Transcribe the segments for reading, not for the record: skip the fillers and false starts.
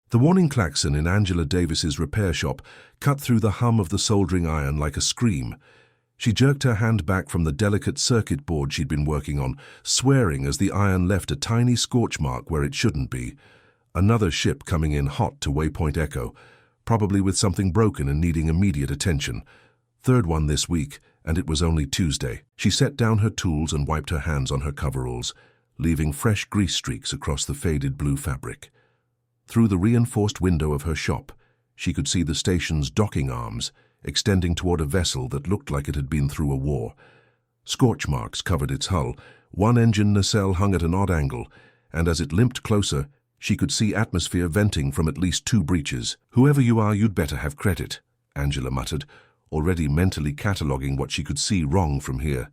The warning klaxon in Angela Davis's repair shop cut through the hum of the soldering iron like a scream. She jerked her hand back from the delicate circuit board she'd been working on, swearing as the iron left a tiny scorch mark where it shouldn't be. Another ship coming in hot to Waypoint Echo, probably with something broken and needing immediate attention. Third one this week, and it was only Tuesday. She set down her tools and wiped her hands on her coveralls, leaving fresh grease streaks across the faded blue fabric. Through the reinforced window of her shop, she could see the station's docking arms, extending toward a vessel that looked like it had been through a war. Scorch marks covered its hull, one engine nacelle hung at an odd angle, and as it limped closer, she could see atmosphere venting from at least 2 breaches. "Whoever you are, you'd better have credit," Angela muttered, already mentally cataloguing what she could see wrong from here.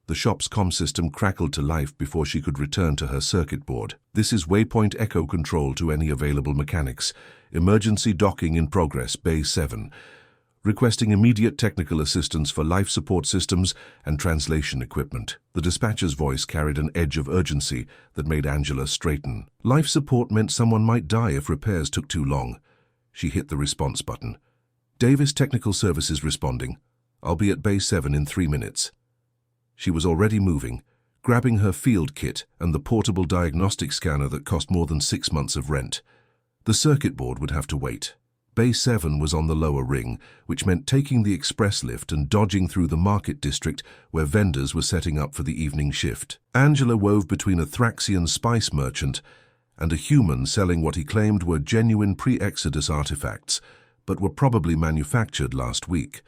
The shop's comm system crackled to life before she could return to her circuit board. "This is Waypoint Echo Control to any available mechanics. Emergency docking in progress, Bay 7. Requesting immediate technical assistance for life support systems and translation equipment." The dispatcher's voice carried an edge of urgency that made Angela straighten. Life support meant someone might die if repairs took too long. She hit the response button. "Davis Technical Services responding. I'll be at Bay 7 in 3 minutes. She was already moving, grabbing her field kit and the portable diagnostic scanner that cost more than 6 months of rent. The circuit board would have to wait. Bay 7 was on the lower ring, which meant taking the express lift and dodging through the market district where vendors were setting up for the evening shift. Angela wove between a Thraxian spice merchant and a human selling what he claimed were genuine pre-Exodus artifacts, but were probably manufactured last week.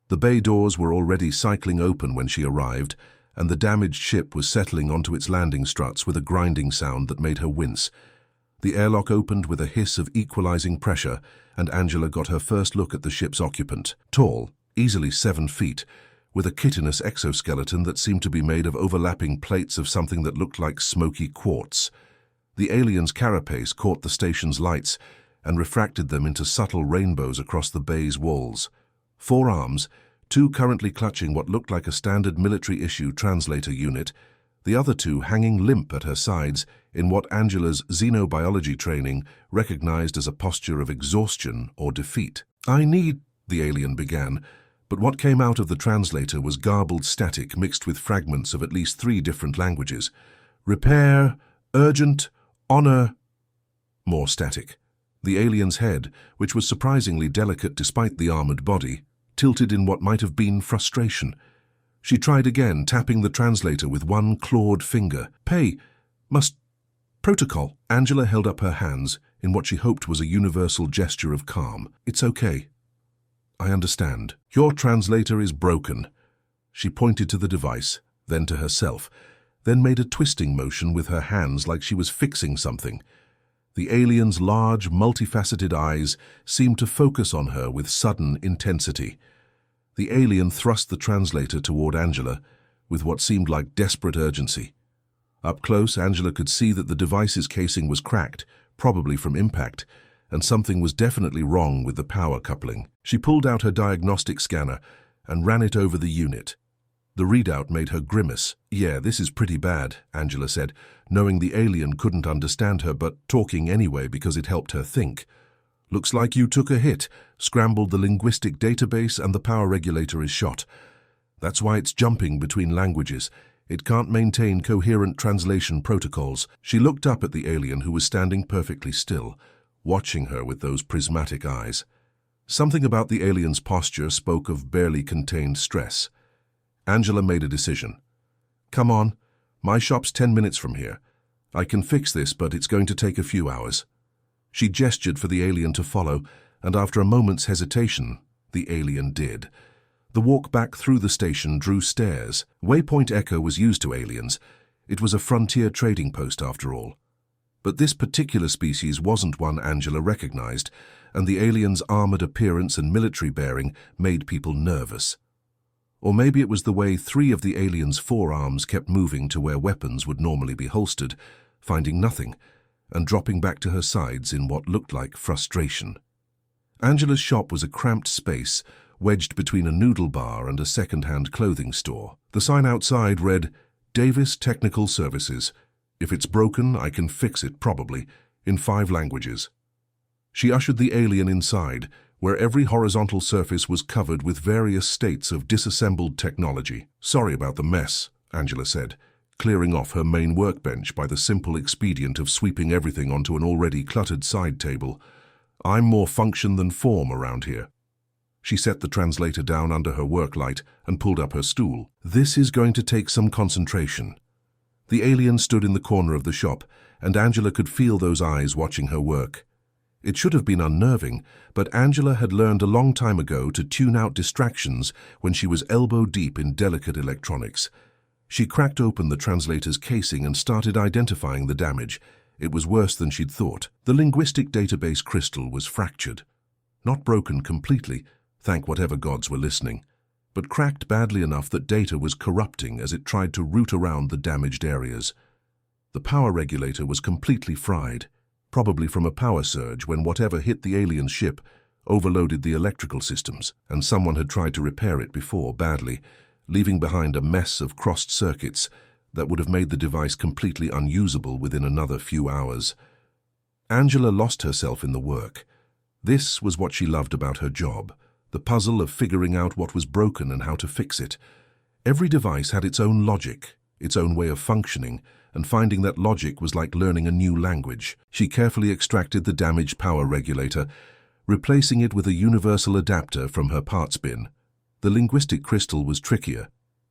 The bay doors were already cycling open when she arrived, and the damaged ship was settling onto its landing struts with a grinding sound that made her wince. The airlock opened with a hiss of equalizing pressure, and Angela got her first look at the ship's occupant. Tall, easily 7 feet, with a chitinous exoskeleton that seemed to be made of overlapping plates of something that looked like smoky quartz. The alien's carapace caught the station's lights and refracted them into subtle rainbows across the bay's walls. 4 arms, 2 currently clutching what looked like a standard military-issue translator unit, the other 2 hanging limp at her sides in what Angela's xenobiology training recognized as a posture of exhaustion or defeat. The alien began, but what came out of the translator was garbled static mixed with fragments of at least 3 different languages. Repair, urgent, honor, more static. The alien's head, which was surprisingly delicate despite the armored body, tilted in what might have been frustration. She tried again, tapping the translator with one clawed finger. Protocol. Angela held up her hands in what she hoped was a universal gesture of calm. "It's okay. I understand. Your translator is broken." She pointed to the device, then to herself, then made a twisting motion with her hands like she was fixing something. The alien's large, multifaceted eyes seemed to focus on her with sudden intensity. The alien thrust the translator toward Angela with what seemed like desperate urgency. Up close, Angela could see that the device's casing was cracked, probably from impact, and something was definitely wrong with the power coupling. She pulled out her diagnostic scanner and ran it over the unit. The readout made her grimace. "Yeah, this is pretty bad," Angela said, knowing the alien couldn't understand her but talking anyway because it helped her think. "Looks like you took a hit, scrambled the linguistic database, and the power regulator is shot. That's why it's jumping between languages. It can't maintain coherent translation protocols." She looked up at the alien who was standing perfectly still, watching her with those prismatic eyes. Something about the alien's posture spoke of barely contained stress. Angela made a decision. "Come on, my shop's 10 minutes from here. I can fix this, but it's going to take a few hours." She gestured for the alien to follow, and after a moment's hesitation, the alien did. The walk back through the station drew stares. Waypoint Echo was used to aliens. It was a frontier trading post after all. But this particular species wasn't one Angela recognized, and the alien's armored appearance and military bearing made people nervous. Or maybe it was the way 3 of the alien's 4 arms kept moving to where weapons would normally be holstered, finding nothing, and dropping back to her sides in what looked like frustration. Angela's shop was a cramped space, wedged between a noodle bar and a second-hand clothing store. The sign outside read, "Davis Technical Services. If it's broken, I can fix it, probably, in 5 languages." She ushered the alien inside, where every horizontal surface was covered with various states of disassembled technology. "Sorry about the mess," Angela said, clearing off her main workbench by the simple expedient of sweeping everything onto an already cluttered side table. "I'm more function than form around here." She set the translator down under her work light and pulled up her stool. "This is going to take some concentration." The alien stood in the corner of the shop, and Angela could feel those eyes watching her work. It should have been unnerving, but Angela had learned a long time ago to tune out distractions when she was elbow-deep in delicate electronics. She cracked open the translator's casing and started identifying the damage. It was worse than she'd thought. The linguistic database crystal was fractured. Not broken completely, thank whatever gods were listening, but cracked badly enough that data was corrupting as it tried to route around the damaged areas. The power regulator was completely fried, probably from a power surge when whatever hit the alien ship overloaded the electrical systems, and someone had tried to repair it before badly, leaving behind a mess of crossed circuits that would have made the device completely unusable within another few hours. Angela lost herself in the work. This was what she loved about her job, the puzzle of figuring out what was broken and how to fix it. Every device had its own logic, its own way of functioning, and finding that logic was like learning a new language. She carefully extracted the damaged power regulator, replacing it with a universal adapter from her parts bin. The linguistic crystal was trickier.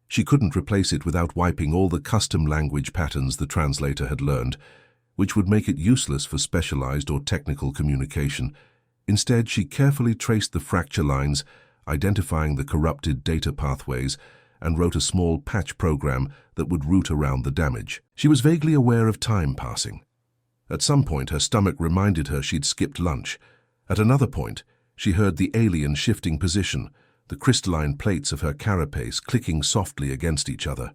She couldn't replace it without wiping all the custom language patterns the translator had learned, which would make it useless for specialized or technical communication. Instead, she carefully traced the fracture lines, identifying the corrupted data pathways, and wrote a small patch program that would route around the damage. She was vaguely aware of time passing. At some point, her stomach reminded her she'd skipped lunch. At another point, she heard the alien shifting position, the crystalline plates of her carapace clicking softly against each other.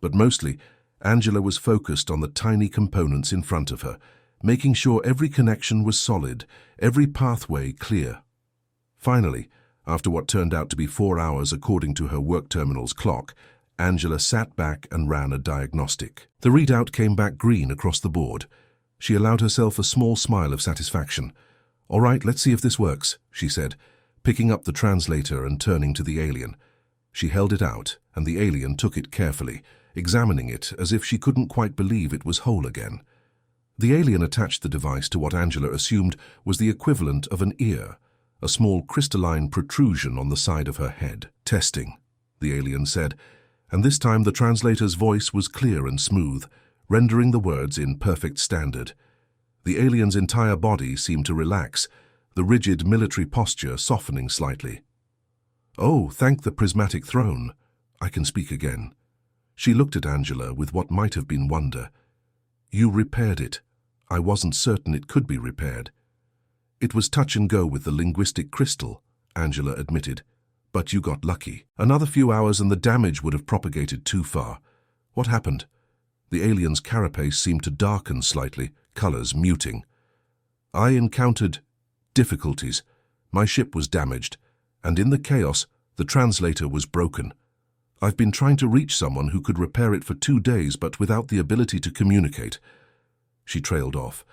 But mostly, Angela was focused on the tiny components in front of her, making sure every connection was solid, every pathway clear. Finally, after what turned out to be 4 hours according to her work terminal's clock, Angela sat back and ran a diagnostic. The readout came back green across the board. She allowed herself a small smile of satisfaction. "All right, let's see if this works," she said, picking up the translator and turning to the alien. She held it out, and the alien took it carefully, examining it as if she couldn't quite believe it was whole again. The alien attached the device to what Angela assumed was the equivalent of an ear, a small crystalline protrusion on the side of her head. "Testing," the alien said, and this time the translator's voice was clear and smooth, rendering the words in perfect standard. The alien's entire body seemed to relax, the rigid military posture softening slightly. "Oh, thank the prismatic throne. I can speak again." She looked at Angela with what might have been wonder. "You repaired it. I wasn't certain it could be repaired." "It was touch and go with the linguistic crystal," Angela admitted. "But you got lucky. Another few hours and the damage would have propagated too far." "What happened?" The alien's carapace seemed to darken slightly, colors muting. "I encountered difficulties. My ship was damaged, and in the chaos, the translator was broken. I've been trying to reach someone who could repair it for 2 days, but without the ability to communicate." She trailed off,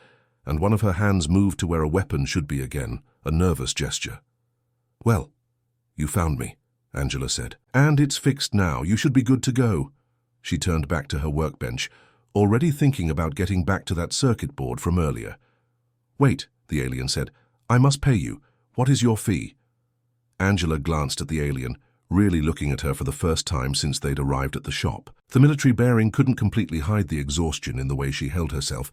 and one of her hands moved to where a weapon should be again, a nervous gesture. "Well, you found me," Angela said. "And it's fixed now. You should be good to go." She turned back to her workbench, already thinking about getting back to that circuit board from earlier. "Wait," the alien said. "I must pay you. What is your fee?" Angela glanced at the alien, really looking at her for the first time since they'd arrived at the shop. The military bearing couldn't completely hide the exhaustion in the way she held herself,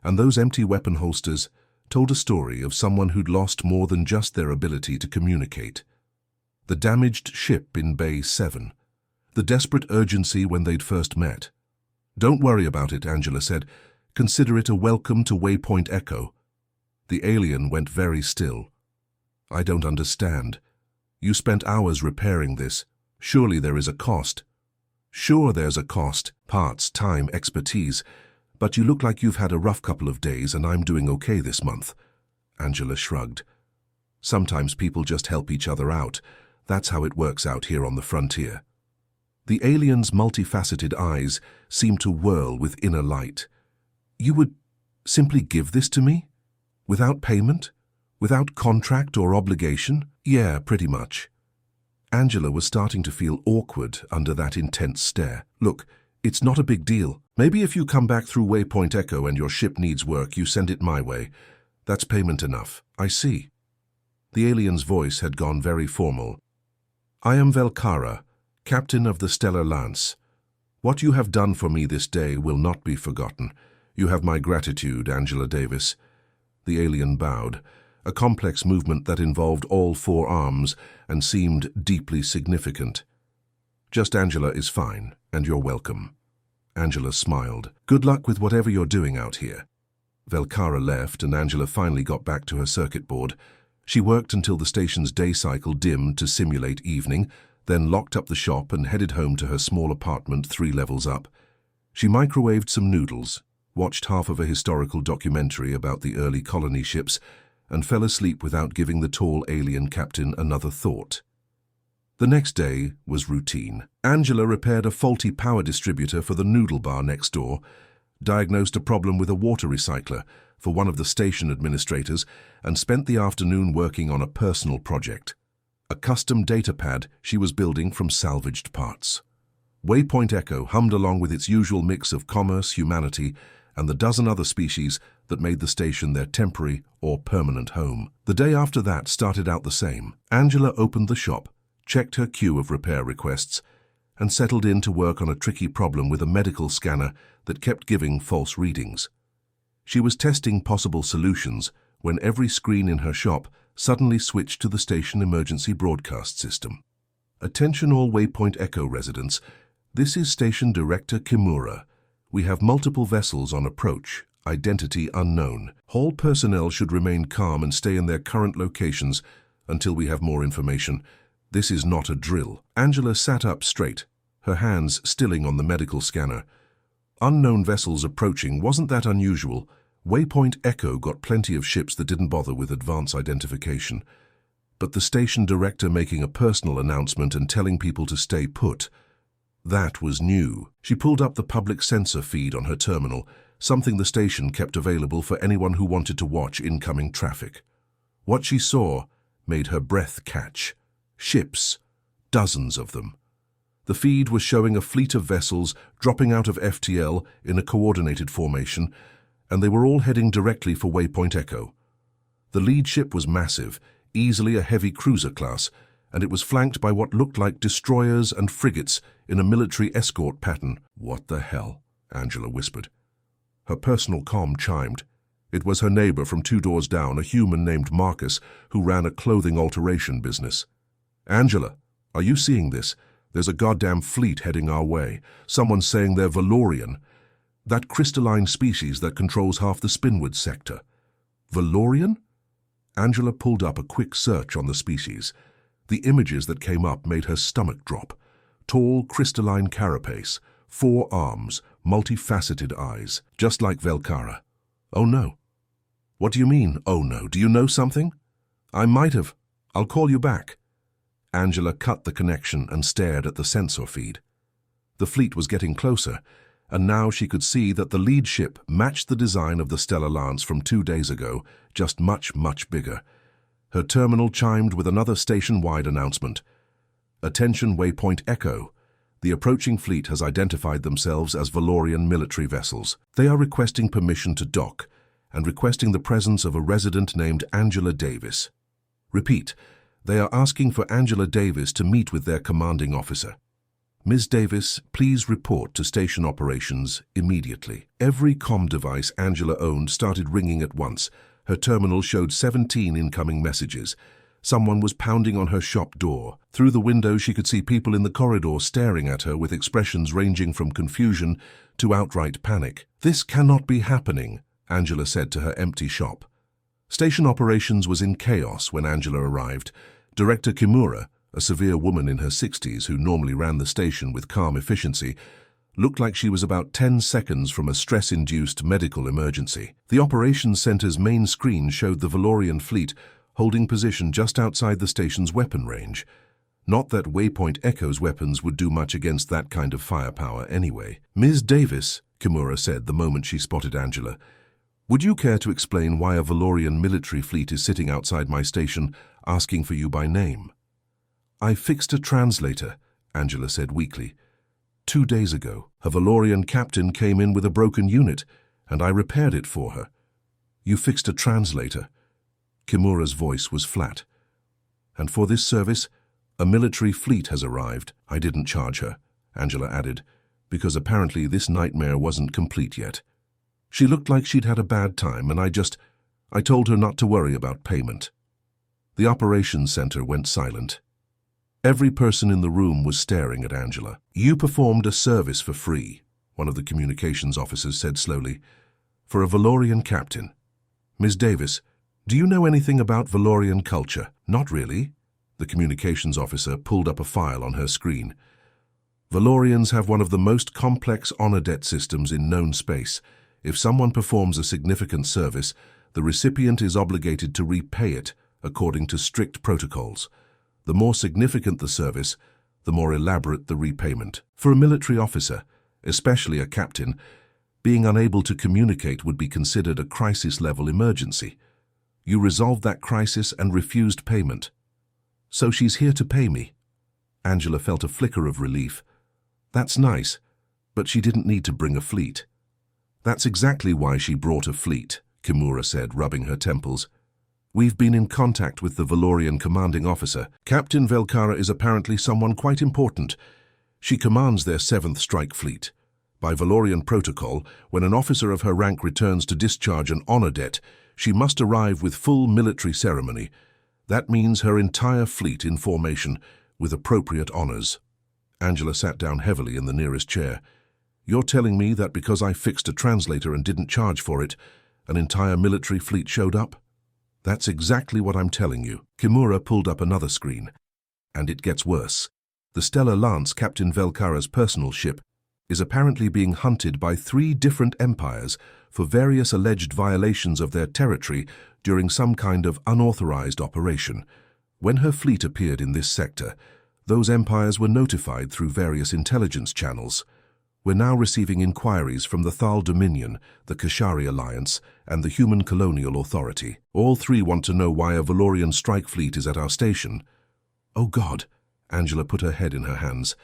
and those empty weapon holsters told a story of someone who'd lost more than just their ability to communicate. The damaged ship in Bay 7. The desperate urgency when they'd first met. "Don't worry about it," Angela said. "Consider it a welcome to Waypoint Echo." The alien went very still. "I don't understand. You spent hours repairing this. Surely there is a cost." "Sure there's a cost. Parts, time, expertise. But you look like you've had a rough couple of days and I'm doing okay this month." Angela shrugged. "Sometimes people just help each other out. That's how it works out here on the frontier." The alien's multifaceted eyes seemed to whirl with inner light. "You would simply give this to me? Without payment?" Without contract or obligation? Yeah, pretty much. Angela was starting to feel awkward under that intense stare. Look, it's not a big deal. Maybe if you come back through Waypoint Echo and your ship needs work, you send it my way. That's payment enough. I see. The alien's voice had gone very formal. I am Velkara, captain of the Stellar Lance. What you have done for me this day will not be forgotten. You have my gratitude, Angela Davis. The alien bowed, a complex movement that involved all 4 arms and seemed deeply significant. Just Angela is fine, and you're welcome. Angela smiled. Good luck with whatever you're doing out here. Velkara left, and Angela finally got back to her circuit board. She worked until the station's day cycle dimmed to simulate evening, then locked up the shop and headed home to her small apartment 3 levels up. She microwaved some noodles, watched half of a historical documentary about the early colony ships, and fell asleep without giving the tall alien captain another thought. The next day was routine. Angela repaired a faulty power distributor for the noodle bar next door, diagnosed a problem with a water recycler for one of the station administrators, and spent the afternoon working on a personal project, a custom data pad she was building from salvaged parts. Waypoint Echo hummed along with its usual mix of commerce, humanity, and the dozen other species that made the station their temporary or permanent home. The day after that started out the same. Angela opened the shop, checked her queue of repair requests, and settled in to work on a tricky problem with a medical scanner that kept giving false readings. She was testing possible solutions when every screen in her shop suddenly switched to the station emergency broadcast system. Attention all Waypoint Echo residents, this is Station Director Kimura. We have multiple vessels on approach, identity unknown. Hall personnel should remain calm and stay in their current locations until we have more information. This is not a drill. Angela sat up straight, her hands stilling on the medical scanner. Unknown vessels approaching wasn't that unusual. Waypoint Echo got plenty of ships that didn't bother with advance identification. But the station director making a personal announcement and telling people to stay put, that was new. She pulled up the public sensor feed on her terminal, something the station kept available for anyone who wanted to watch incoming traffic. What she saw made her breath catch. Ships, dozens of them. The feed was showing a fleet of vessels dropping out of FTL in a coordinated formation, and they were all heading directly for Waypoint Echo. The lead ship was massive, easily a heavy cruiser class, and it was flanked by what looked like destroyers and frigates in a military escort pattern. What the hell? Angela whispered. Her personal comm chimed. It was her neighbor from 2 doors down, a human named Marcus, who ran a clothing alteration business. Angela, are you seeing this? There's a goddamn fleet heading our way. Someone's saying they're Valorian. That crystalline species that controls half the Spinwood sector. Valorian? Angela pulled up a quick search on the species. The images that came up made her stomach drop. Tall, crystalline carapace, 4 arms, multifaceted eyes, just like Velkara. Oh no. What do you mean, oh no? Do you know something? I might have. I'll call you back. Angela cut the connection and stared at the sensor feed. The fleet was getting closer, and now she could see that the lead ship matched the design of the Stellar Lance from 2 days ago, just much, much bigger. Her terminal chimed with another station-wide announcement. Attention Waypoint Echo. The approaching fleet has identified themselves as Valorian military vessels. They are requesting permission to dock and requesting the presence of a resident named Angela Davis. Repeat, they are asking for Angela Davis to meet with their commanding officer. Ms. Davis, please report to station operations immediately. Every comm device Angela owned started ringing at once. Her terminal showed 17 incoming messages. Someone was pounding on her shop door. Through the window, she could see people in the corridor staring at her with expressions ranging from confusion to outright panic. This cannot be happening, Angela said to her empty shop. Station operations was in chaos when Angela arrived. Director Kimura, a severe woman in her 60s who normally ran the station with calm efficiency, looked like she was about 10 seconds from a stress-induced medical emergency. The operations center's main screen showed the Valorian fleet holding position just outside the station's weapon range. Not that Waypoint Echo's weapons would do much against that kind of firepower anyway. Ms. Davis, Kimura said the moment she spotted Angela, Would you care to explain why a Valorian military fleet is sitting outside my station, asking for you by name? I fixed a translator, Angela said weakly. 2 days ago, a Valorian captain came in with a broken unit, and I repaired it for her. You fixed a translator. Kimura's voice was flat. And for this service, a military fleet has arrived. I didn't charge her, Angela added, because apparently this nightmare wasn't complete yet. She looked like she'd had a bad time, and I told her not to worry about payment. The operations center went silent. Every person in the room was staring at Angela. You performed a service for free, one of the communications officers said slowly, for a Valorian captain. Ms. Davis, do you know anything about Valorian culture? Not really. The communications officer pulled up a file on her screen. Valorians have one of the most complex honor debt systems in known space. If someone performs a significant service, the recipient is obligated to repay it according to strict protocols. The more significant the service, the more elaborate the repayment. For a military officer, especially a captain, being unable to communicate would be considered a crisis-level emergency. You resolved that crisis and refused payment. So she's here to pay me. Angela felt a flicker of relief. That's nice, but she didn't need to bring a fleet. That's exactly why she brought a fleet, Kimura said, rubbing her temples. We've been in contact with the Valorian commanding officer. Captain Velkara is apparently someone quite important. She commands their 7th Strike Fleet. By Valorian protocol, when an officer of her rank returns to discharge an honor debt, she must arrive with full military ceremony. That means her entire fleet in formation, with appropriate honors. Angela sat down heavily in the nearest chair. You're telling me that because I fixed a translator and didn't charge for it, an entire military fleet showed up? That's exactly what I'm telling you. Kimura pulled up another screen. And it gets worse. The Stellar Lance, Captain Velkara's personal ship, is apparently being hunted by 3 different empires for various alleged violations of their territory during some kind of unauthorized operation. When her fleet appeared in this sector, those empires were notified through various intelligence channels. We're now receiving inquiries from the Thal Dominion, the Kashari Alliance, and the Human Colonial Authority. All 3 want to know why a Valorian strike fleet is at our station. Oh God, Angela put her head in her hands.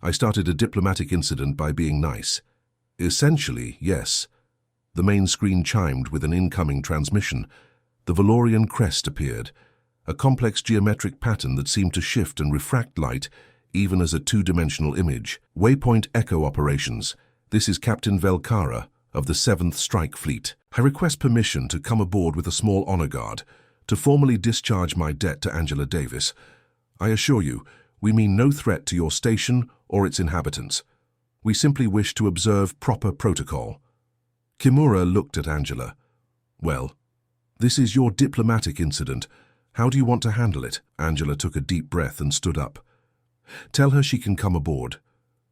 I started a diplomatic incident by being nice. Essentially, yes. The main screen chimed with an incoming transmission. The Valorian crest appeared, a complex geometric pattern that seemed to shift and refract light even as a 2-dimensional image. Waypoint Echo Operations. This is Captain Velkara of the 7th Strike Fleet. I request permission to come aboard with a small honor guard to formally discharge my debt to Angela Davis. I assure you, we mean no threat to your station or its inhabitants. We simply wish to observe proper protocol. Kimura looked at Angela. Well, this is your diplomatic incident. How do you want to handle it? Angela took a deep breath and stood up. Tell her she can come aboard,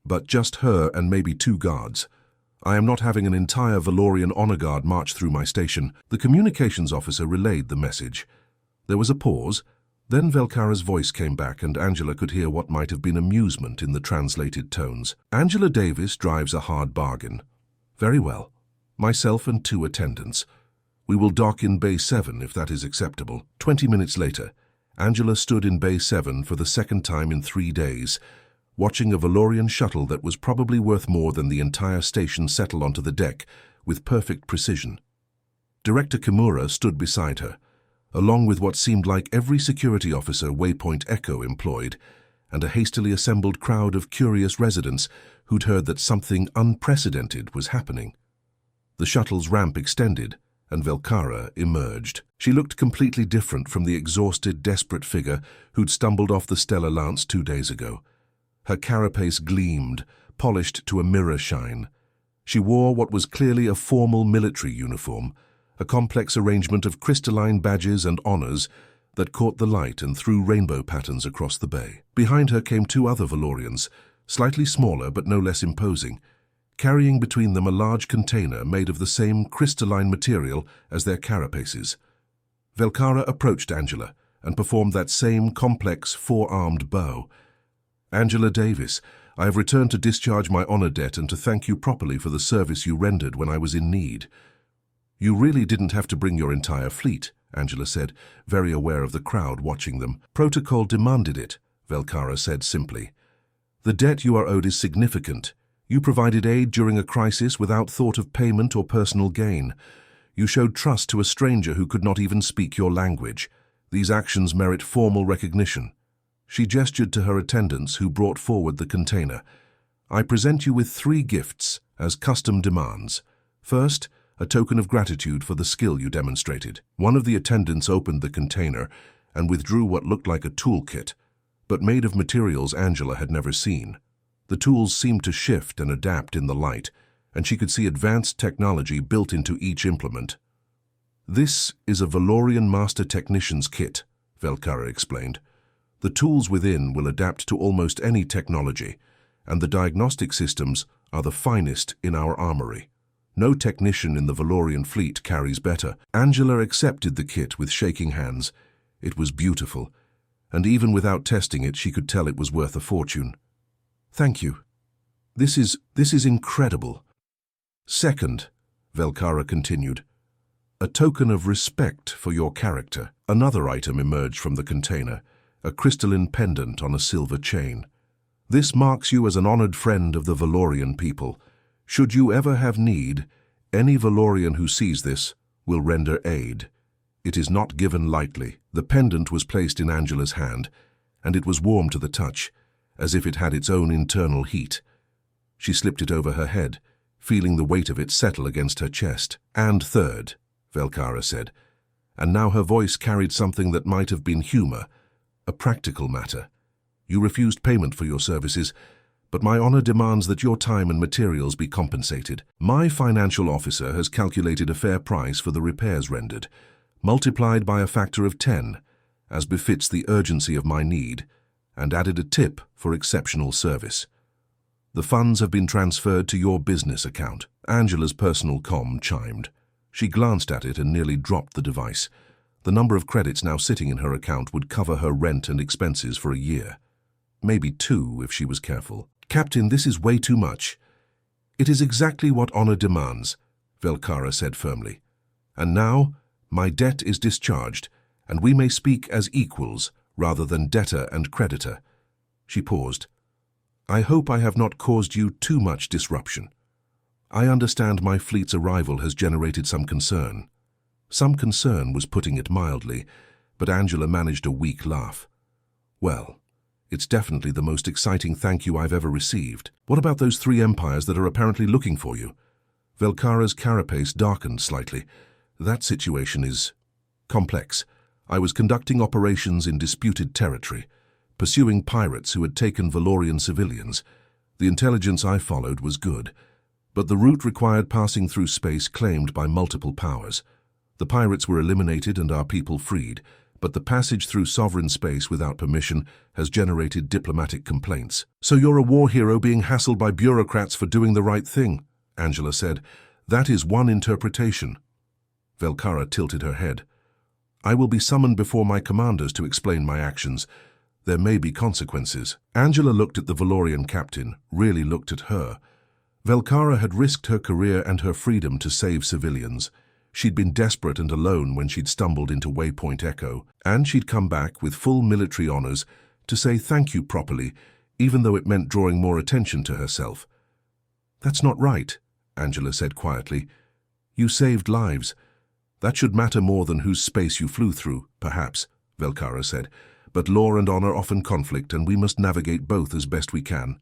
but just her and maybe 2 guards. I am not having an entire Valorian honor guard march through my station. The communications officer relayed the message. There was a pause. Then Velkara's voice came back and Angela could hear what might have been amusement in the translated tones. Angela Davis drives a hard bargain. Very well. Myself and 2 attendants. We will dock in Bay 7 if that is acceptable. 20 minutes later, Angela stood in Bay 7 for the 2nd time in 3 days, watching a Valorian shuttle that was probably worth more than the entire station settle onto the deck with perfect precision. Director Kimura stood beside her, along with what seemed like every security officer Waypoint Echo employed, and a hastily assembled crowd of curious residents who'd heard that something unprecedented was happening. The shuttle's ramp extended, and Velkara emerged. She looked completely different from the exhausted, desperate figure who'd stumbled off the Stellar Lance 2 days ago. Her carapace gleamed, polished to a mirror shine. She wore what was clearly a formal military uniform, a complex arrangement of crystalline badges and honors that caught the light and threw rainbow patterns across the bay. Behind her came 2 other Valorians, slightly smaller but no less imposing, carrying between them a large container made of the same crystalline material as their carapaces. Velkara approached Angela and performed that same complex 4-armed bow. Angela Davis, I have returned to discharge my honor debt and to thank you properly for the service you rendered when I was in need. You really didn't have to bring your entire fleet, Angela said, very aware of the crowd watching them. Protocol demanded it, Velkara said simply. The debt you are owed is significant. You provided aid during a crisis without thought of payment or personal gain. You showed trust to a stranger who could not even speak your language. These actions merit formal recognition. She gestured to her attendants, who brought forward the container. I present you with 3 gifts as custom demands. First, a token of gratitude for the skill you demonstrated. One of the attendants opened the container and withdrew what looked like a toolkit, but made of materials Angela had never seen. The tools seemed to shift and adapt in the light, and she could see advanced technology built into each implement. This is a Valorian Master Technician's kit, Velkara explained. The tools within will adapt to almost any technology, and the diagnostic systems are the finest in our armory. No technician in the Valorian fleet carries better. Angela accepted the kit with shaking hands. It was beautiful, and even without testing it, she could tell it was worth a fortune. Thank you. This is incredible. Second, Velkara continued, a token of respect for your character. Another item emerged from the container, a crystalline pendant on a silver chain. This marks you as an honored friend of the Valorian people. Should you ever have need, any Valorian who sees this will render aid. It is not given lightly. The pendant was placed in Angela's hand, and it was warm to the touch, as if it had its own internal heat. She slipped it over her head, feeling the weight of it settle against her chest. And third, Velkara said, and now her voice carried something that might have been humor, a practical matter. You refused payment for your services, but my honor demands that your time and materials be compensated. My financial officer has calculated a fair price for the repairs rendered, multiplied by a factor of 10, as befits the urgency of my need, and added a tip for exceptional service. The funds have been transferred to your business account. Angela's personal comm chimed. She glanced at it and nearly dropped the device. The number of credits now sitting in her account would cover her rent and expenses for a year. Maybe 2 if she was careful. Captain, this is way too much. It is exactly what honor demands, Velkara said firmly. And now, my debt is discharged, and we may speak as equals rather than debtor and creditor. She paused. I hope I have not caused you too much disruption. I understand my fleet's arrival has generated some concern. Some concern was putting it mildly, but Angela managed a weak laugh. Well, it's definitely the most exciting thank you I've ever received. What about those 3 empires that are apparently looking for you? Velkara's carapace darkened slightly. That situation is complex. I was conducting operations in disputed territory, pursuing pirates who had taken Valorian civilians. The intelligence I followed was good, but the route required passing through space claimed by multiple powers. The pirates were eliminated and our people freed, but the passage through sovereign space without permission has generated diplomatic complaints. So you're a war hero being hassled by bureaucrats for doing the right thing, Angela said. That is one interpretation. Velkara tilted her head. I will be summoned before my commanders to explain my actions. There may be consequences. Angela looked at the Valorian captain, really looked at her. Velkara had risked her career and her freedom to save civilians. She'd been desperate and alone when she'd stumbled into Waypoint Echo, and she'd come back with full military honors to say thank you properly, even though it meant drawing more attention to herself. That's not right, Angela said quietly. You saved lives. That should matter more than whose space you flew through, perhaps, Velkara said. But law and honor often conflict, and we must navigate both as best we can.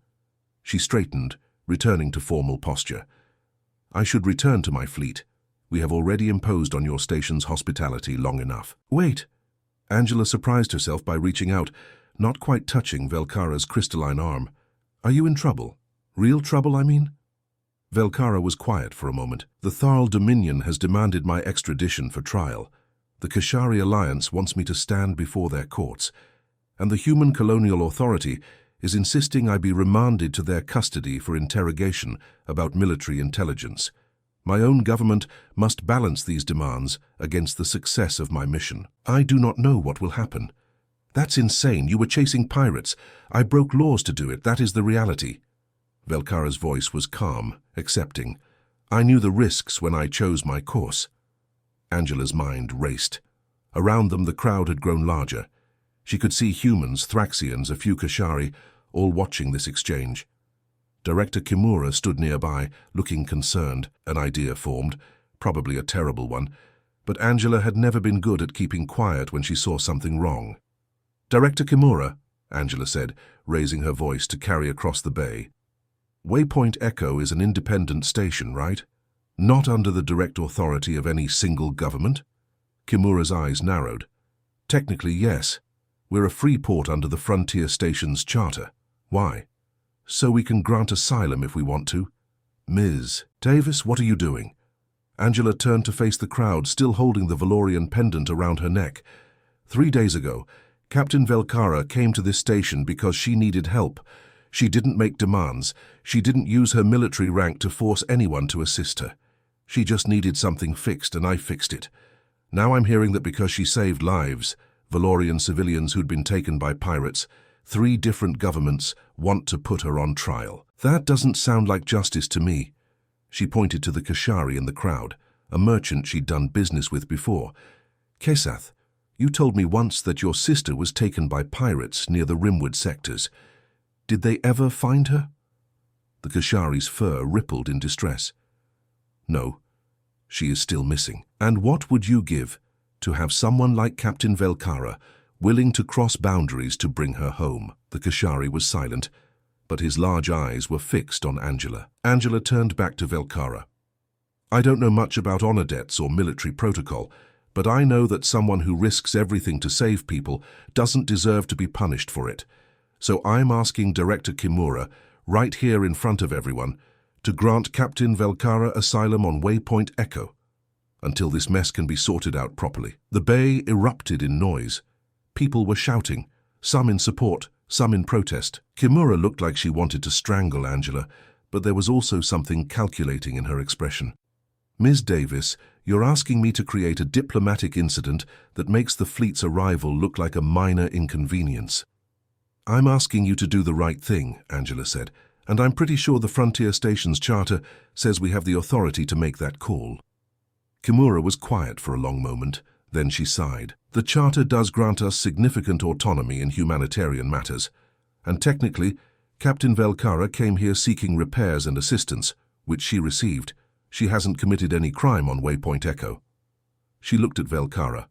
She straightened, returning to formal posture. I should return to my fleet. We have already imposed on your station's hospitality long enough. Wait! Angela surprised herself by reaching out, not quite touching Velkara's crystalline arm. Are you in trouble? Real trouble, I mean? Velkara was quiet for a moment. The Tharl Dominion has demanded my extradition for trial. The Kashari Alliance wants me to stand before their courts, and the Human Colonial Authority is insisting I be remanded to their custody for interrogation about military intelligence. My own government must balance these demands against the success of my mission. I do not know what will happen. That's insane. You were chasing pirates. I broke laws to do it. That is the reality. Velkara's voice was calm, accepting. I knew the risks when I chose my course. Angela's mind raced. Around them the crowd had grown larger. She could see humans, Thraxians, a few Kashari, all watching this exchange. Director Kimura stood nearby, looking concerned. An idea formed, probably a terrible one, but Angela had never been good at keeping quiet when she saw something wrong. "Director Kimura," Angela said, raising her voice to carry across the bay. "Waypoint Echo is an independent station, right? Not under the direct authority of any single government?" Kimura's eyes narrowed. "Technically, yes. We're a free port under the Frontier Station's charter. Why? So we can grant asylum if we want to." "Ms. Davis, what are you doing?" Angela turned to face the crowd, still holding the Valorian pendant around her neck. 3 days ago, Captain Velkara came to this station because she needed help. She didn't make demands. She didn't use her military rank to force anyone to assist her. She just needed something fixed, and I fixed it. Now I'm hearing that because she saved lives, Valorian civilians who'd been taken by pirates, 3 different governments want to put her on trial. That doesn't sound like justice to me. She pointed to the Kashari in the crowd, a merchant she'd done business with before. "Kesath, you told me once that your sister was taken by pirates near the Rimwood sectors. Did they ever find her?" The Kashari's fur rippled in distress. "No, she is still missing. And what would you give to have someone like Captain Velkara willing to cross boundaries to bring her home?" The Kashari was silent, but his large eyes were fixed on Angela. Angela turned back to Velkara. "I don't know much about honor debts or military protocol, but I know that someone who risks everything to save people doesn't deserve to be punished for it. So I'm asking Director Kimura, right here in front of everyone, to grant Captain Velkara asylum on Waypoint Echo, until this mess can be sorted out properly." The bay erupted in noise. People were shouting, some in support, some in protest. Kimura looked like she wanted to strangle Angela, but there was also something calculating in her expression. "Ms. Davis, you're asking me to create a diplomatic incident that makes the fleet's arrival look like a minor inconvenience." "I'm asking you to do the right thing," Angela said, "and I'm pretty sure the Frontier Station's charter says we have the authority to make that call." Kimura was quiet for a long moment, then she sighed. "The charter does grant us significant autonomy in humanitarian matters, and technically, Captain Velkara came here seeking repairs and assistance, which she received. She hasn't committed any crime on Waypoint Echo." She looked at Velkara.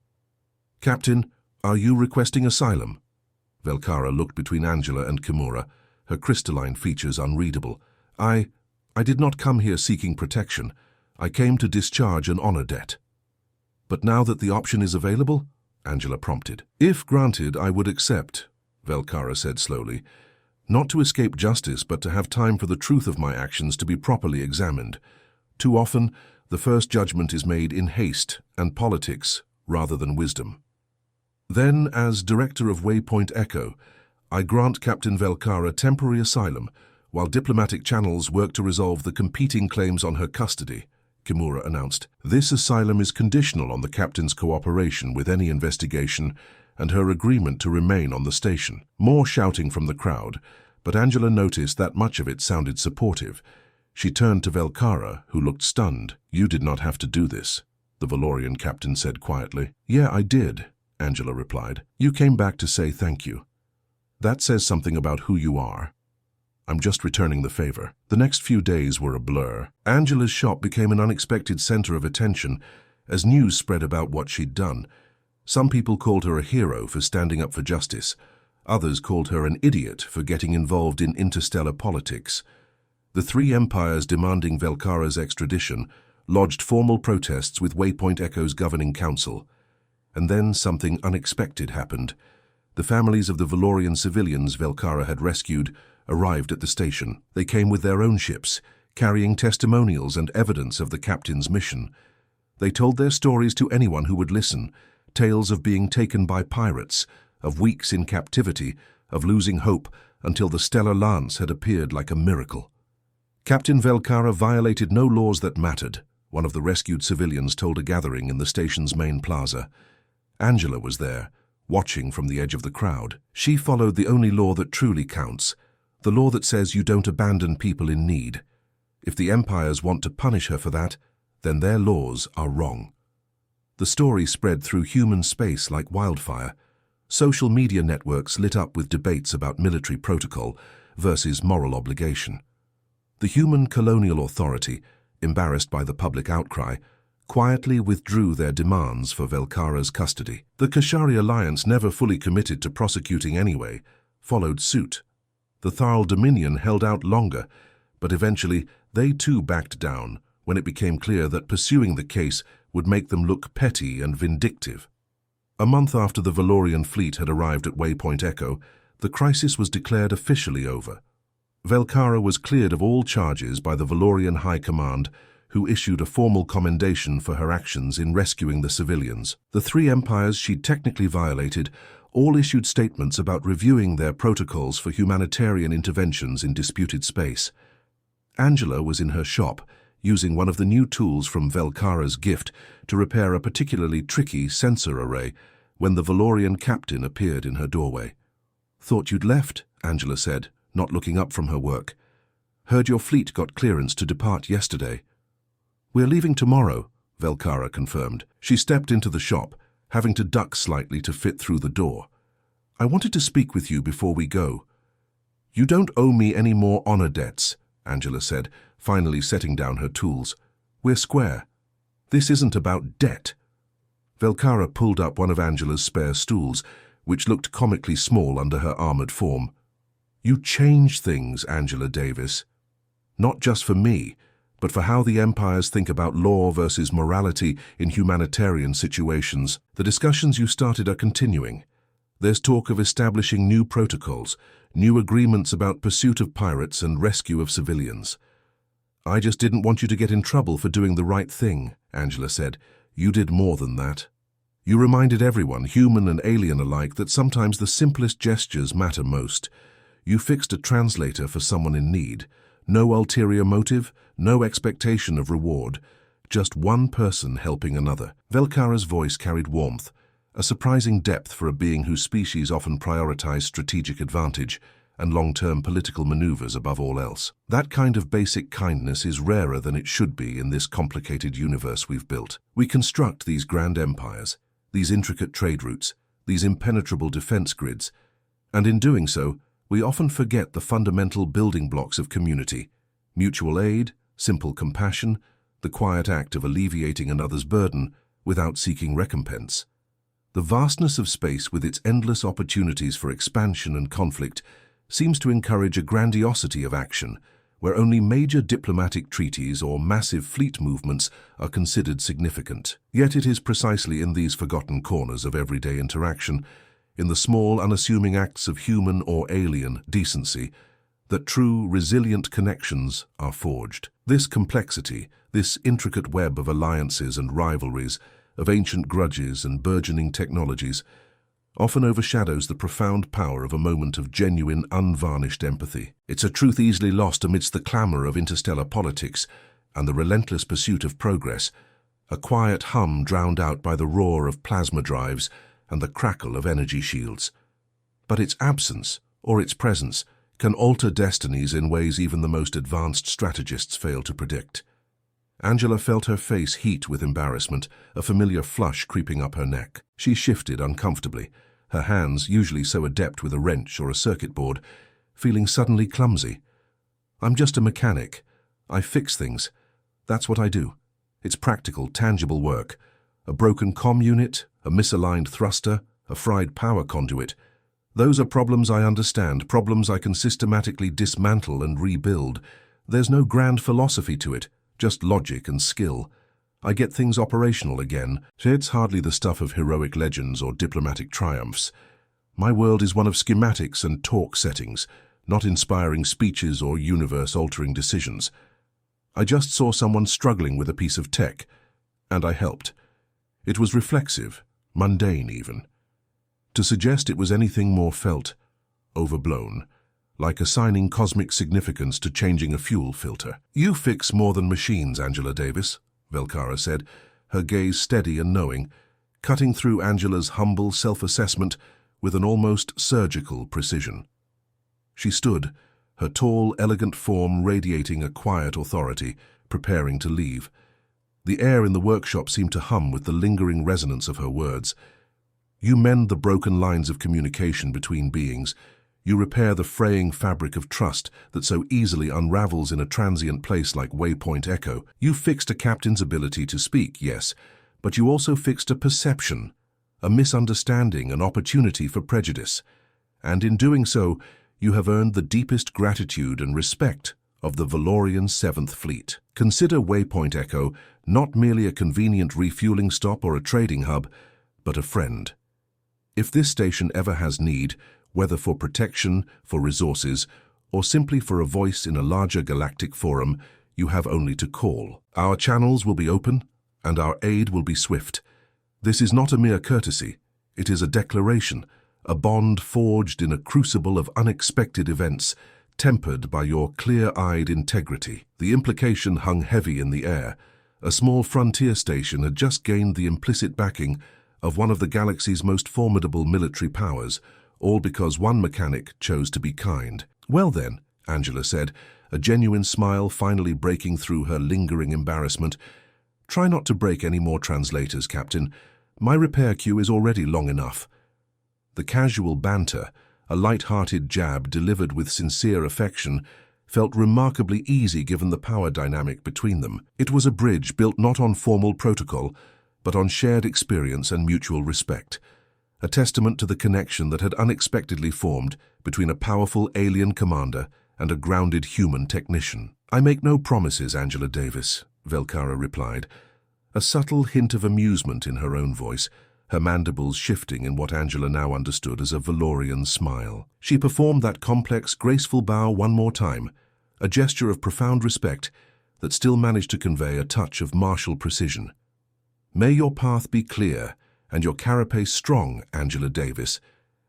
"Captain, are you requesting asylum?" Velkara looked between Angela and Kimura, her crystalline features unreadable. I did not come here seeking protection. I came to discharge an honor debt." "But now that the option is available?" Angela prompted. "If granted, I would accept," Velkara said slowly. "Not to escape justice, but to have time for the truth of my actions to be properly examined. Too often, the first judgment is made in haste and politics rather than wisdom. Then, as Director of Waypoint Echo, I grant Captain Velkara temporary asylum, while diplomatic channels work to resolve the competing claims on her custody," Kimura announced. "This asylum is conditional on the captain's cooperation with any investigation and her agreement to remain on the station." More shouting from the crowd, but Angela noticed that much of it sounded supportive. She turned to Velkara, who looked stunned. "You did not have to do this," the Valorian captain said quietly. "Yeah, I did," Angela replied. "You came back to say thank you. That says something about who you are. I'm just returning the favor." The next few days were a blur. Angela's shop became an unexpected center of attention as news spread about what she'd done. Some people called her a hero for standing up for justice. Others called her an idiot for getting involved in interstellar politics. The 3 empires demanding Velkara's extradition lodged formal protests with Waypoint Echo's governing council. And then something unexpected happened. The families of the Valorian civilians Velkara had rescued arrived at the station. They came with their own ships, carrying testimonials and evidence of the captain's mission. They told their stories to anyone who would listen, tales of being taken by pirates, of weeks in captivity, of losing hope until the stellar lance had appeared like a miracle. Captain Velkara violated no laws that mattered, one of the rescued civilians told a gathering in the station's main plaza. Angela was there, watching from the edge of the crowd. She followed the only law that truly counts, the law that says you don't abandon people in need. If the empires want to punish her for that, then their laws are wrong. The story spread through human space like wildfire. Social media networks lit up with debates about military protocol versus moral obligation. The human colonial authority, embarrassed by the public outcry, quietly withdrew their demands for Velkara's custody. The Kashari alliance, never fully committed to prosecuting anyway, followed suit. The Tharl Dominion held out longer, but eventually they too backed down when it became clear that pursuing the case would make them look petty and vindictive. A month after the Valorian fleet had arrived at Waypoint Echo, the crisis was declared officially over. Velkara was cleared of all charges by the Valorian High Command, who issued a formal commendation for her actions in rescuing the civilians. The three empires she'd technically violated all issued statements about reviewing their protocols for humanitarian interventions in disputed space. Angela was in her shop, using one of the new tools from Velkara's gift to repair a particularly tricky sensor array when the Valorian captain appeared in her doorway. "Thought you'd left," Angela said, not looking up from her work. "Heard your fleet got clearance to depart yesterday." "We're leaving tomorrow," Velkara confirmed. She stepped into the shop, having to duck slightly to fit through the door. "I wanted to speak with you before we go." "You don't owe me any more honor debts," Angela said, finally setting down her tools. "We're square. This isn't about debt." Velkara pulled up one of Angela's spare stools, which looked comically small under her armored form. "You change things, Angela Davis. Not just for me, but for how the empires think about law versus morality in humanitarian situations. The discussions you started are continuing. There's talk of establishing new protocols, new agreements about pursuit of pirates and rescue of civilians. I just didn't want you to get in trouble for doing the right thing," Angela said. "You did more than that. You reminded everyone, human and alien alike, that sometimes the simplest gestures matter most. You fixed a translator for someone in need. No ulterior motive, no expectation of reward. Just one person helping another." Velkara's voice carried warmth, a surprising depth for a being whose species often prioritize strategic advantage and long-term political maneuvers above all else. That kind of basic kindness is rarer than it should be in this complicated universe we've built. We construct these grand empires, these intricate trade routes, these impenetrable defense grids, and in doing so, we often forget the fundamental building blocks of community: mutual aid, simple compassion, the quiet act of alleviating another's burden without seeking recompense. The vastness of space, with its endless opportunities for expansion and conflict, seems to encourage a grandiosity of action, where only major diplomatic treaties or massive fleet movements are considered significant. Yet it is precisely in these forgotten corners of everyday interaction, in the small, unassuming acts of human or alien decency, that true, resilient connections are forged. This complexity, this intricate web of alliances and rivalries, of ancient grudges and burgeoning technologies, often overshadows the profound power of a moment of genuine, unvarnished empathy. It's a truth easily lost amidst the clamor of interstellar politics and the relentless pursuit of progress, a quiet hum drowned out by the roar of plasma drives and the crackle of energy shields. But its absence, or its presence, can alter destinies in ways even the most advanced strategists fail to predict. Angela felt her face heat with embarrassment, a familiar flush creeping up her neck. She shifted uncomfortably, her hands, usually so adept with a wrench or a circuit board, feeling suddenly clumsy. "I'm just a mechanic. I fix things. That's what I do. It's practical, tangible work. A broken comm unit, a misaligned thruster, a fried power conduit. Those are problems I understand, problems I can systematically dismantle and rebuild. There's no grand philosophy to it, just logic and skill. I get things operational again. It's hardly the stuff of heroic legends or diplomatic triumphs. My world is one of schematics and talk settings, not inspiring speeches or universe-altering decisions. I just saw someone struggling with a piece of tech, and I helped. It was reflexive, mundane even. To suggest it was anything more felt overblown, like assigning cosmic significance to changing a fuel filter. "You fix more than machines, Angela Davis," Velkara said, her gaze steady and knowing, cutting through Angela's humble self-assessment with an almost surgical precision. She stood, her tall, elegant form radiating a quiet authority, preparing to leave. The air in the workshop seemed to hum with the lingering resonance of her words. You mend the broken lines of communication between beings. You repair the fraying fabric of trust that so easily unravels in a transient place like Waypoint Echo. You fixed a captain's ability to speak, yes, but you also fixed a perception, a misunderstanding, an opportunity for prejudice. And in doing so, you have earned the deepest gratitude and respect of the Valorian 7th Fleet. Consider Waypoint Echo not merely a convenient refueling stop or a trading hub, but a friend. If this station ever has need, whether for protection, for resources, or simply for a voice in a larger galactic forum, you have only to call. Our channels will be open, and our aid will be swift. This is not a mere courtesy. It is a declaration, a bond forged in a crucible of unexpected events, tempered by your clear-eyed integrity. The implication hung heavy in the air. A small frontier station had just gained the implicit backing of one of the galaxy's most formidable military powers, all because one mechanic chose to be kind. Well then, Angela said, a genuine smile finally breaking through her lingering embarrassment. Try not to break any more translators, Captain. My repair queue is already long enough. The casual banter, a light-hearted jab delivered with sincere affection, felt remarkably easy given the power dynamic between them. It was a bridge built not on formal protocol, but on shared experience and mutual respect, a testament to the connection that had unexpectedly formed between a powerful alien commander and a grounded human technician. I make no promises, Angela Davis, Velkara replied, a subtle hint of amusement in her own voice, her mandibles shifting in what Angela now understood as a Valorian smile. She performed that complex, graceful bow one more time, a gesture of profound respect that still managed to convey a touch of martial precision. May your path be clear and your carapace strong, Angela Davis,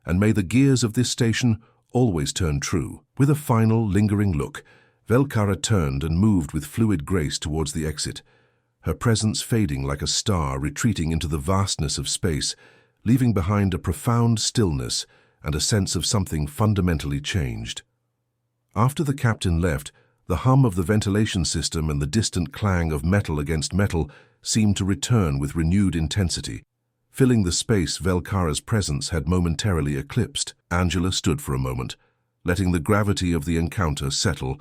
and may the gears of this station always turn true. With a final, lingering look, Velkara turned and moved with fluid grace towards the exit, her presence fading like a star retreating into the vastness of space, leaving behind a profound stillness and a sense of something fundamentally changed. After the captain left, the hum of the ventilation system and the distant clang of metal against metal seemed to return with renewed intensity, filling the space Velkara's presence had momentarily eclipsed. Angela stood for a moment, letting the gravity of the encounter settle,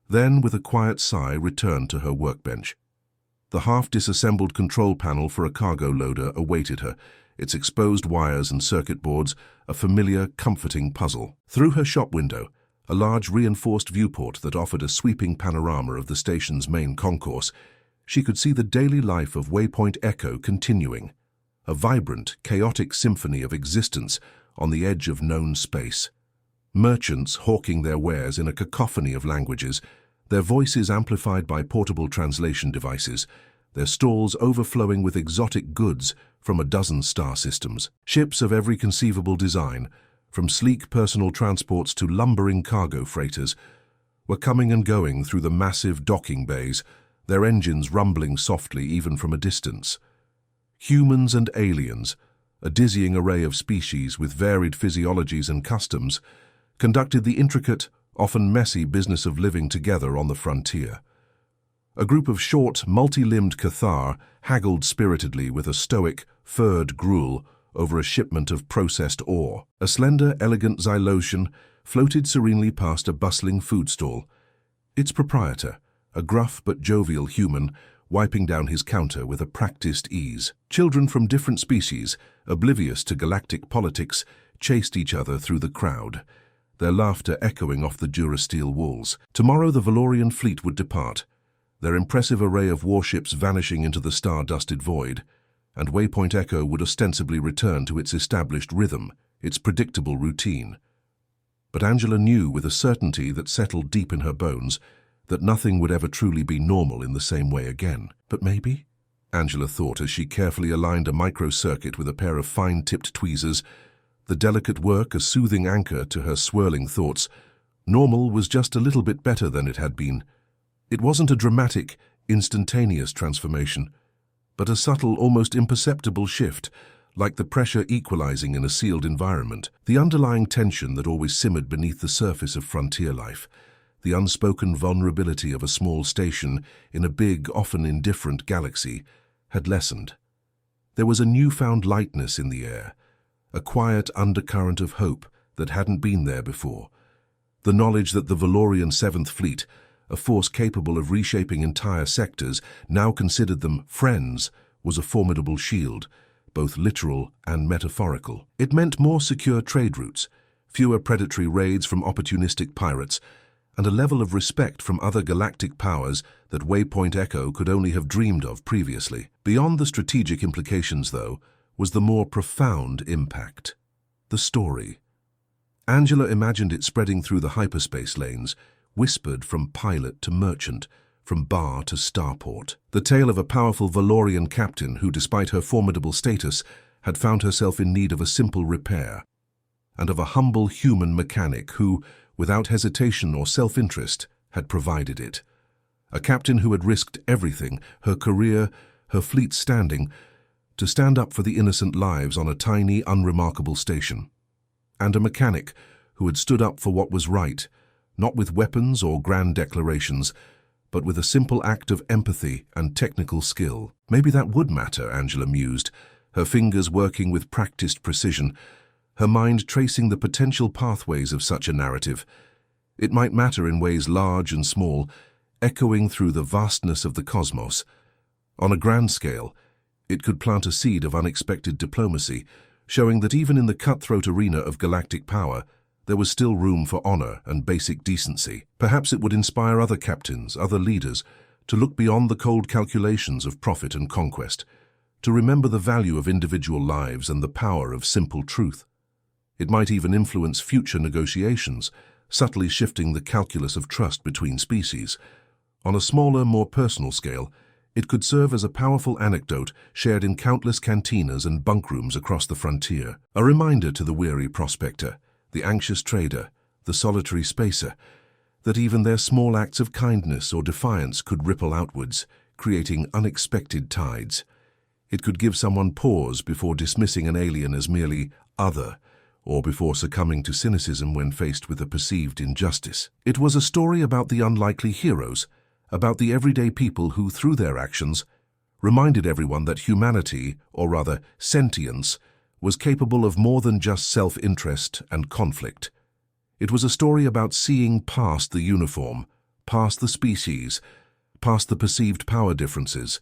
then with a quiet sigh returned to her workbench. The half-disassembled control panel for a cargo loader awaited her, its exposed wires and circuit boards a familiar, comforting puzzle. Through her shop window, a large reinforced viewport that offered a sweeping panorama of the station's main concourse, she could see the daily life of Waypoint Echo continuing, a vibrant, chaotic symphony of existence on the edge of known space. Merchants hawking their wares in a cacophony of languages, their voices amplified by portable translation devices, their stalls overflowing with exotic goods from a dozen star systems. Ships of every conceivable design, from sleek personal transports to lumbering cargo freighters, were coming and going through the massive docking bays, their engines rumbling softly even from a distance. Humans and aliens, a dizzying array of species with varied physiologies and customs, conducted the intricate, often messy business of living together on the frontier. A group of short, multi-limbed Cathar haggled spiritedly with a stoic, furred gruel over a shipment of processed ore. A slender, elegant Xylosian floated serenely past a bustling food stall, its proprietor, a gruff but jovial human, wiping down his counter with a practiced ease. Children from different species, oblivious to galactic politics, chased each other through the crowd, their laughter echoing off the Durasteel walls. Tomorrow the Valorian fleet would depart, their impressive array of warships vanishing into the star-dusted void, and Waypoint Echo would ostensibly return to its established rhythm, its predictable routine. But Angela knew with a certainty that settled deep in her bones that nothing would ever truly be normal in the same way again. But maybe, Angela thought as she carefully aligned a microcircuit with a pair of fine-tipped tweezers, the delicate work a soothing anchor to her swirling thoughts, normal was just a little bit better than it had been. It wasn't a dramatic, instantaneous transformation, but a subtle, almost imperceptible shift, like the pressure equalizing in a sealed environment. The underlying tension that always simmered beneath the surface of frontier life, the unspoken vulnerability of a small station in a big, often indifferent galaxy, had lessened. There was a newfound lightness in the air, a quiet undercurrent of hope that hadn't been there before. The knowledge that the Valorian Seventh Fleet, a force capable of reshaping entire sectors, now considered them friends, was a formidable shield, both literal and metaphorical. It meant more secure trade routes, fewer predatory raids from opportunistic pirates, and a level of respect from other galactic powers that Waypoint Echo could only have dreamed of previously. Beyond the strategic implications, though, was the more profound impact: the story. Angela imagined it spreading through the hyperspace lanes, whispered from pilot to merchant, from bar to starport. The tale of a powerful Valorian captain who, despite her formidable status, had found herself in need of a simple repair, and of a humble human mechanic who, without hesitation or self-interest, had provided it. A captain who had risked everything, her career, her fleet's standing, to stand up for the innocent lives on a tiny, unremarkable station. And a mechanic who had stood up for what was right, not with weapons or grand declarations, but with a simple act of empathy and technical skill. Maybe that would matter, Angela mused, her fingers working with practiced precision, her mind tracing the potential pathways of such a narrative. It might matter in ways large and small, echoing through the vastness of the cosmos. On a grand scale, it could plant a seed of unexpected diplomacy, showing that even in the cutthroat arena of galactic power, there was still room for honor and basic decency. Perhaps it would inspire other captains, other leaders, to look beyond the cold calculations of profit and conquest, to remember the value of individual lives and the power of simple truth. It might even influence future negotiations, subtly shifting the calculus of trust between species. On a smaller, more personal scale, it could serve as a powerful anecdote shared in countless cantinas and bunkrooms across the frontier, a reminder to the weary prospector, the anxious trader, the solitary spacer, that even their small acts of kindness or defiance could ripple outwards, creating unexpected tides. It could give someone pause before dismissing an alien as merely other, or before succumbing to cynicism when faced with a perceived injustice. It was a story about the unlikely heroes, about the everyday people who, through their actions, reminded everyone that humanity, or rather sentience, was capable of more than just self-interest and conflict. It was a story about seeing past the uniform, past the species, past the perceived power differences,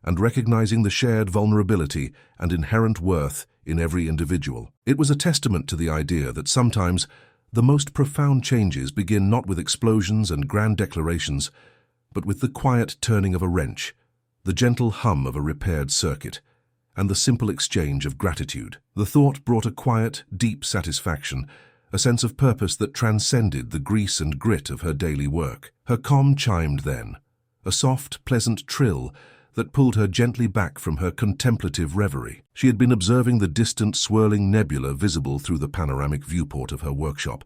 and recognizing the shared vulnerability and inherent worth in every individual. It was a testament to the idea that sometimes the most profound changes begin not with explosions and grand declarations, but with the quiet turning of a wrench, the gentle hum of a repaired circuit, and the simple exchange of gratitude. The thought brought a quiet, deep satisfaction, a sense of purpose that transcended the grease and grit of her daily work. Her comm chimed then, a soft, pleasant trill that pulled her gently back from her contemplative reverie. She had been observing the distant, swirling nebula visible through the panoramic viewport of her workshop,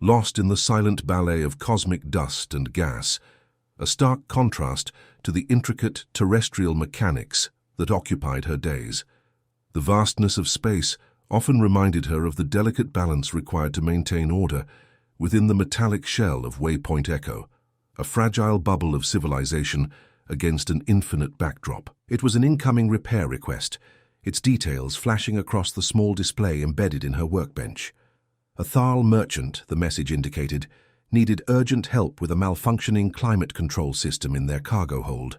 lost in the silent ballet of cosmic dust and gas, a stark contrast to the intricate terrestrial mechanics that occupied her days. The vastness of space often reminded her of the delicate balance required to maintain order within the metallic shell of Waypoint Echo, a fragile bubble of civilization against an infinite backdrop. It was an incoming repair request, its details flashing across the small display embedded in her workbench. A Thal merchant, the message indicated, needed urgent help with a malfunctioning climate control system in their cargo hold.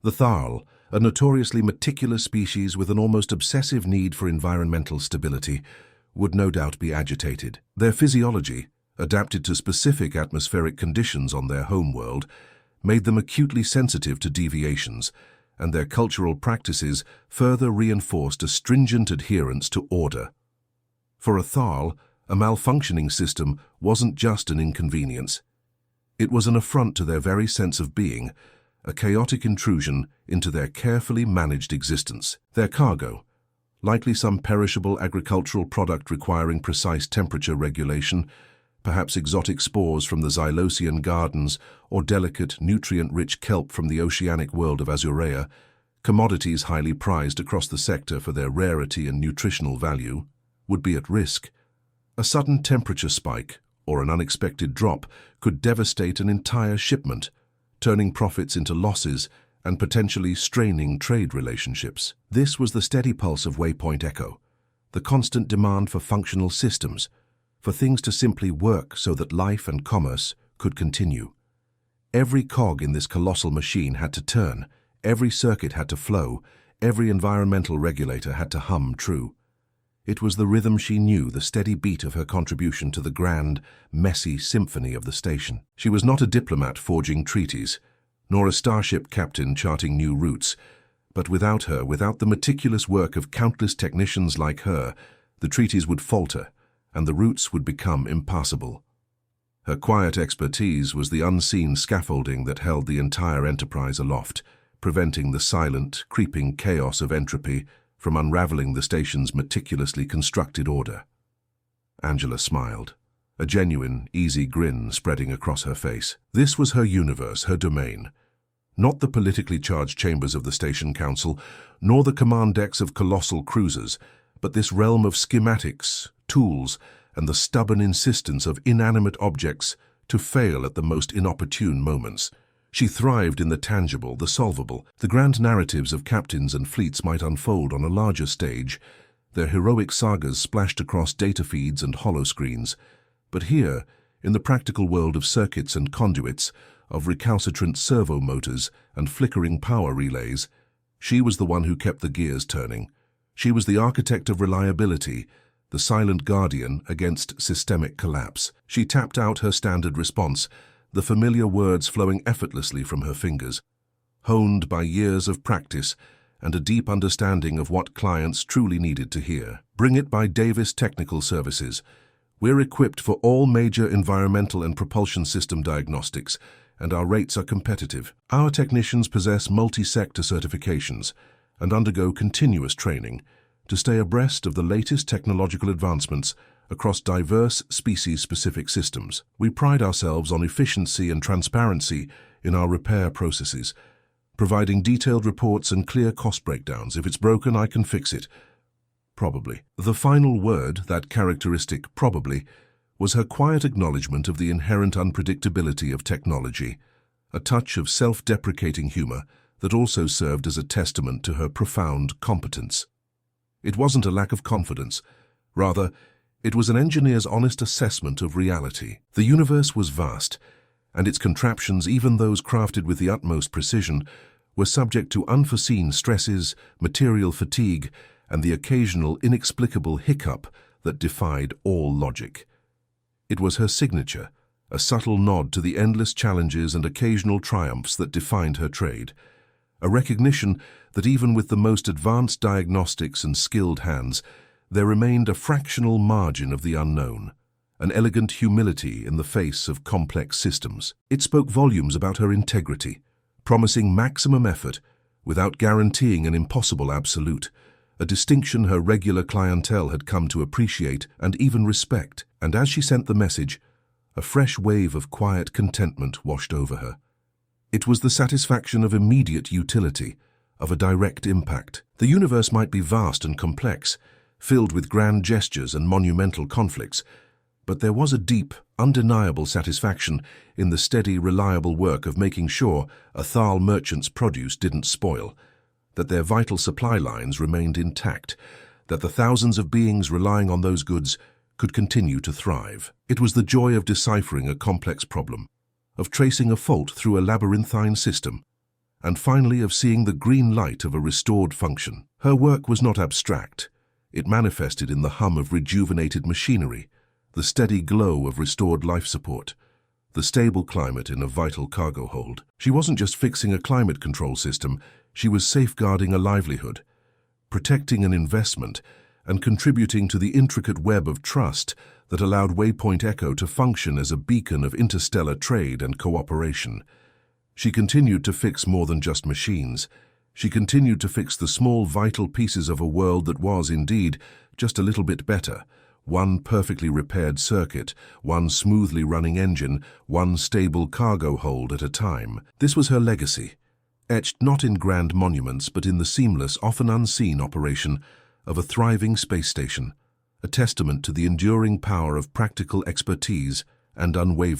The Thal, a notoriously meticulous species with an almost obsessive need for environmental stability, would no doubt be agitated. Their physiology, adapted to specific atmospheric conditions on their homeworld, made them acutely sensitive to deviations, and their cultural practices further reinforced a stringent adherence to order. For a Thal, a malfunctioning system wasn't just an inconvenience. It was an affront to their very sense of being, a chaotic intrusion into their carefully managed existence. Their cargo, likely some perishable agricultural product requiring precise temperature regulation, perhaps exotic spores from the Xylosian gardens or delicate, nutrient-rich kelp from the oceanic world of Azurea, commodities highly prized across the sector for their rarity and nutritional value, would be at risk. A sudden temperature spike, or an unexpected drop could devastate an entire shipment, turning profits into losses and potentially straining trade relationships. This was the steady pulse of Waypoint Echo, the constant demand for functional systems, for things to simply work so that life and commerce could continue. Every cog in this colossal machine had to turn, every circuit had to flow, every environmental regulator had to hum true. It was the rhythm she knew, the steady beat of her contribution to the grand, messy symphony of the station. She was not a diplomat forging treaties, nor a starship captain charting new routes, but without her, without the meticulous work of countless technicians like her, the treaties would falter, and the routes would become impassable. Her quiet expertise was the unseen scaffolding that held the entire enterprise aloft, preventing the silent, creeping chaos of entropy from unraveling the station's meticulously constructed order. Angela smiled, a genuine, easy grin spreading across her face. This was her universe, her domain. Not the politically charged chambers of the station council, nor the command decks of colossal cruisers, but this realm of schematics, tools, and the stubborn insistence of inanimate objects to fail at the most inopportune moments. She thrived in the tangible, the solvable. The grand narratives of captains and fleets might unfold on a larger stage, their heroic sagas splashed across data feeds and holoscreens. But here, in the practical world of circuits and conduits, of recalcitrant servo motors and flickering power relays, she was the one who kept the gears turning. She was the architect of reliability, the silent guardian against systemic collapse. She tapped out her standard response, the familiar words flowing effortlessly from her fingers, honed by years of practice and a deep understanding of what clients truly needed to hear. Bring it by Davis Technical Services. We're equipped for all major environmental and propulsion system diagnostics, and our rates are competitive. Our technicians possess multi-sector certifications and undergo continuous training to stay abreast of the latest technological advancements across diverse species-specific systems. We pride ourselves on efficiency and transparency in our repair processes, providing detailed reports and clear cost breakdowns. If it's broken, I can fix it. Probably. The final word, that characteristic probably, was her quiet acknowledgement of the inherent unpredictability of technology, a touch of self-deprecating humor that also served as a testament to her profound competence. It wasn't a lack of confidence. Rather, it was an engineer's honest assessment of reality. The universe was vast, and its contraptions, even those crafted with the utmost precision, were subject to unforeseen stresses, material fatigue, and the occasional inexplicable hiccup that defied all logic. It was her signature, a subtle nod to the endless challenges and occasional triumphs that defined her trade, a recognition that even with the most advanced diagnostics and skilled hands, there remained a fractional margin of the unknown, an elegant humility in the face of complex systems. It spoke volumes about her integrity, promising maximum effort without guaranteeing an impossible absolute, a distinction her regular clientele had come to appreciate and even respect. And as she sent the message, a fresh wave of quiet contentment washed over her. It was the satisfaction of immediate utility, of a direct impact. The universe might be vast and complex, filled with grand gestures and monumental conflicts, but there was a deep, undeniable satisfaction in the steady, reliable work of making sure a Thal merchant's produce didn't spoil, that their vital supply lines remained intact, that the thousands of beings relying on those goods could continue to thrive. It was the joy of deciphering a complex problem, of tracing a fault through a labyrinthine system, and finally of seeing the green light of a restored function. Her work was not abstract. It manifested in the hum of rejuvenated machinery, the steady glow of restored life support, the stable climate in a vital cargo hold. She wasn't just fixing a climate control system, she was safeguarding a livelihood, protecting an investment, and contributing to the intricate web of trust that allowed Waypoint Echo to function as a beacon of interstellar trade and cooperation. She continued to fix more than just machines. She continued to fix the small, vital pieces of a world that was, indeed, just a little bit better. One perfectly repaired circuit, one smoothly running engine, one stable cargo hold at a time. This was her legacy, etched not in grand monuments but in the seamless, often unseen operation of a thriving space station, a testament to the enduring power of practical expertise and unwavering.